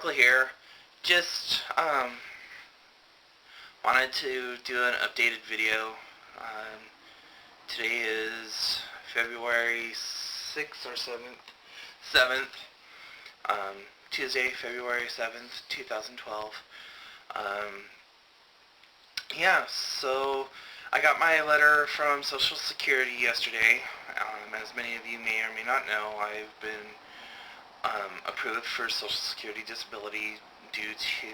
Michael here. Just wanted to do an updated video. Today is February 6th or 7th. 7th. Tuesday, February 7th, 2012. So I got my letter from Social Security yesterday. As many of you may or may not know, I've been approved for Social Security disability due to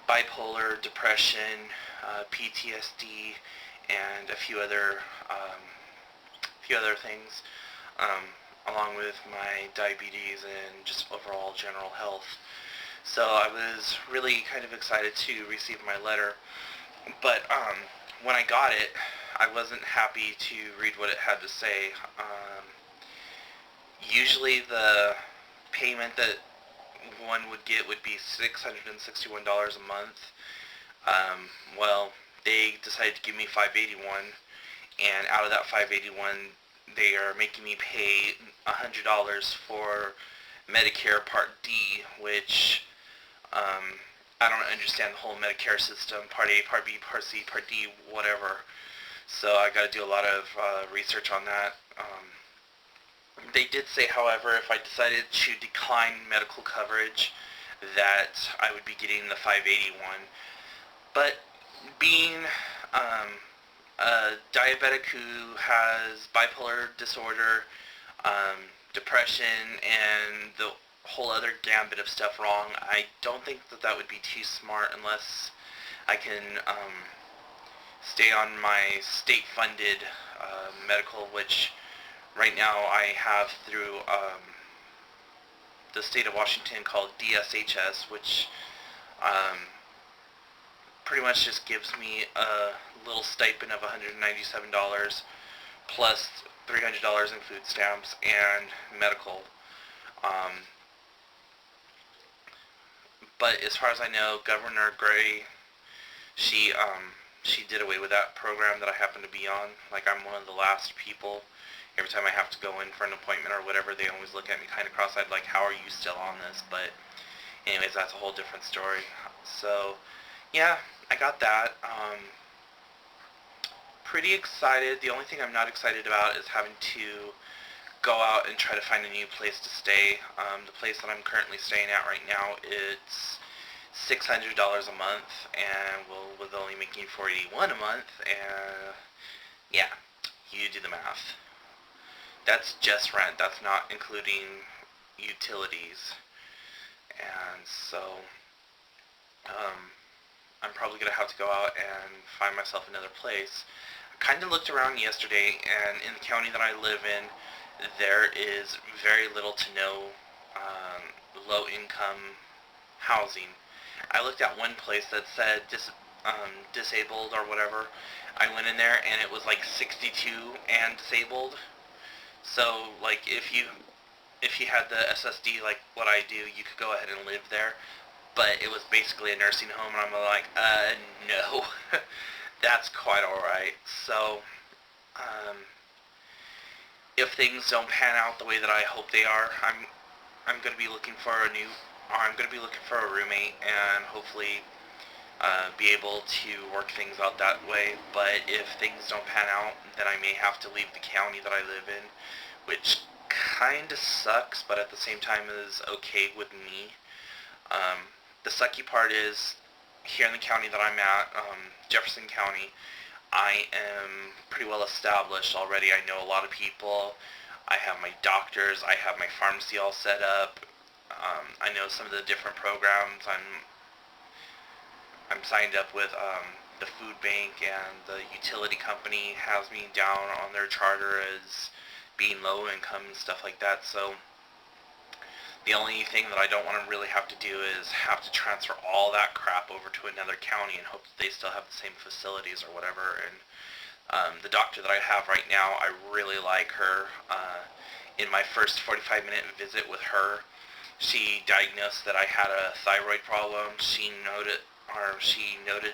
bipolar, depression, PTSD, and a few other things, along with my diabetes and just overall general health. So I was really kind of excited to receive my letter, but when I got it, I wasn't happy to read what it had to say. Usually the payment that one would get would be $661 a month. Well, they decided to give me $581, and out of that $581, they are making me pay $100 for Medicare Part D, which I don't understand the whole Medicare system, Part A, Part B, Part C, Part D, whatever. So I got to do a lot of research on that. They did say, however, if I decided to decline medical coverage, that I would be getting the $581. But being a diabetic who has bipolar disorder, depression, and the whole other gambit of stuff wrong, I don't think that would be too smart unless I can stay on my state-funded medical, which right now I have through the state of Washington called DSHS, which pretty much just gives me a little stipend of $197 plus $300 in food stamps and medical. But as far as I know, Governor Gray, she did away with that program that I happen to be on. Like, I'm one of the last people. Every time I have to go in for an appointment or whatever, they always look at me kind of cross-eyed, like, how are you still on this? But anyways, that's a whole different story. So yeah, I got that. Pretty excited. The only thing I'm not excited about is having to go out and try to find a new place to stay. The place that I'm currently staying at right now, it's $600 a month, and with only making $481 a month, and yeah, you do the math. That's just rent. That's not including utilities. And so I'm probably going to have to go out and find myself another place. I kind of looked around yesterday, and in the county that I live in, there is very little to no low-income housing. I looked at one place that said disabled or whatever. I went in there, and it was like 62 and disabled. So, like, if you had the SSD like what I do, you could go ahead and live there. But it was basically a nursing home, and I'm like, no. That's quite alright. So, if things don't pan out the way that I hope they are, I'm going to be looking for a roommate, and hopefully be able to work things out that way. But if things don't pan out, then I may have to leave the county that I live in, which kind of sucks, but at the same time is okay with me. The sucky part is, here in the county that I'm at, Jefferson County, I am pretty well established already. I know a lot of people. I have my doctors. I have my pharmacy all set up. I know some of the different programs. I'm signed up with the food bank, and the utility company has me down on their charter as being low income and stuff like that. So the only thing that I don't want to really have to do is have to transfer all that crap over to another county and hope that they still have the same facilities or whatever. And the doctor that I have right now, I really like her. In my first 45-minute visit with her, she diagnosed that I had a thyroid problem. She noted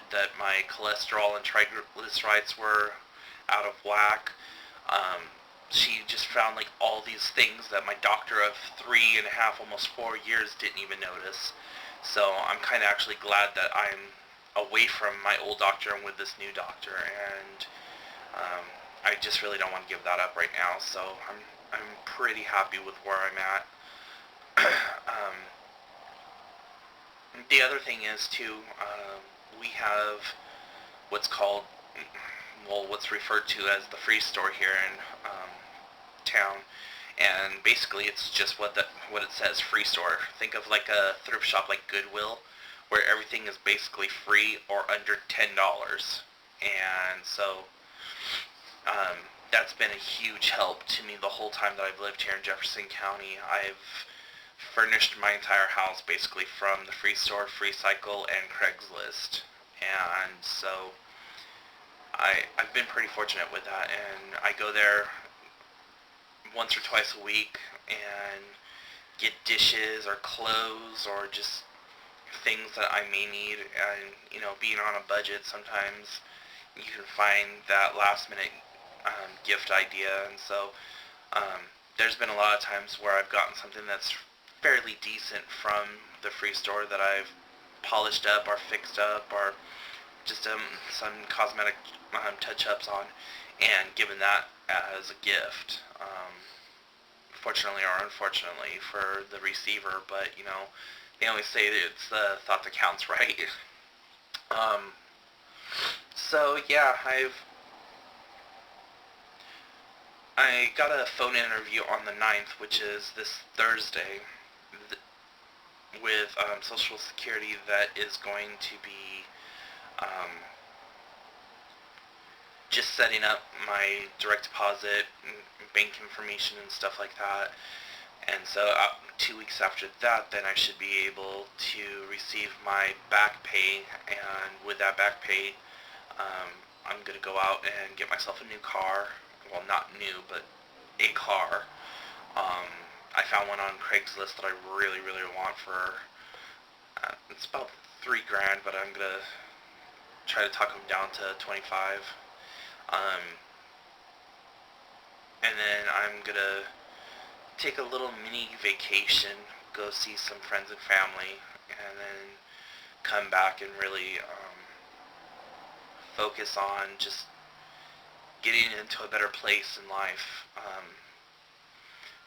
that my cholesterol and triglycerides were out of whack. she just found like all these things that my doctor of 3.5, almost 4 years didn't even notice. So I'm kind of actually glad that I'm away from my old doctor and with this new doctor, and I just really don't want to give that up right now. So I'm pretty happy with where I'm at. um, the other thing is too, we have what's called, well, what's referred to as the free store here in town, and basically it's just what it says, free store. Think of like a thrift shop like Goodwill, where everything is basically free or under $10. And so that's been a huge help to me the whole time that I've lived here in Jefferson County. I've furnished my entire house basically from the free store, Free Cycle, and Craigslist. And so I've been pretty fortunate with that, and I go there once or twice a week and get dishes or clothes or just things that I may need. And being on a budget, sometimes you can find that last minute gift idea. And so there's been a lot of times where I've gotten something that's fairly decent from the free store that I've polished up or fixed up or just some cosmetic touch-ups on, and given that as a gift. Fortunately or unfortunately for the receiver, but they always say that it's the thought that counts, right? So yeah, I got a phone interview on the 9th, which is this Thursday, with Social Security, that is going to be just setting up my direct deposit and bank information and stuff like that. And so 2 weeks after that, then I should be able to receive my back pay, and with that back pay, I'm going to go out and get myself a new car. Well, not new, but a car. I found one on Craigslist that I really, really want for, it's about $3,000, but I'm going to try to talk them down to 25. And then I'm going to take a little mini vacation, go see some friends and family, and then come back and really focus on just getting into a better place in life.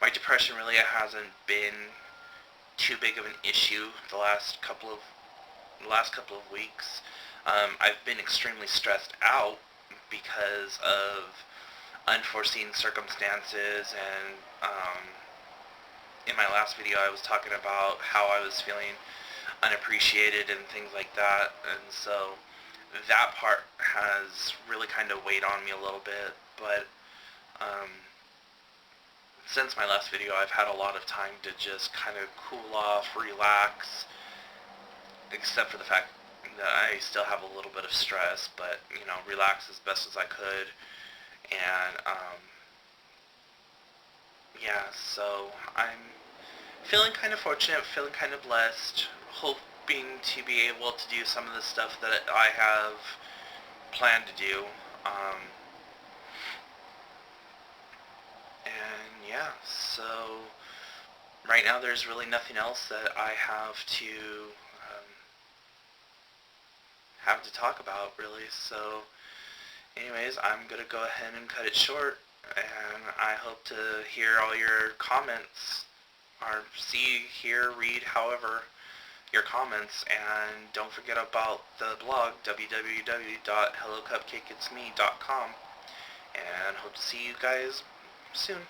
My depression really hasn't been too big of an issue the last couple of weeks. I've been extremely stressed out because of unforeseen circumstances, and in my last video I was talking about how I was feeling unappreciated and things like that, and so that part has really kind of weighed on me a little bit. But since my last video, I've had a lot of time to just kind of cool off, relax, except for the fact that I still have a little bit of stress, but relax as best as I could. And yeah, so I'm feeling kind of fortunate, feeling kind of blessed, hoping to be able to do some of the stuff that I have planned to do. And yeah, so right now there's really nothing else that I have to talk about, really. So anyways, I'm going to go ahead and cut it short, and I hope to hear all your comments, or see, hear, read, however, your comments. And don't forget about the blog, www.hellocupcakeitsme.com, and hope to see you guys soon.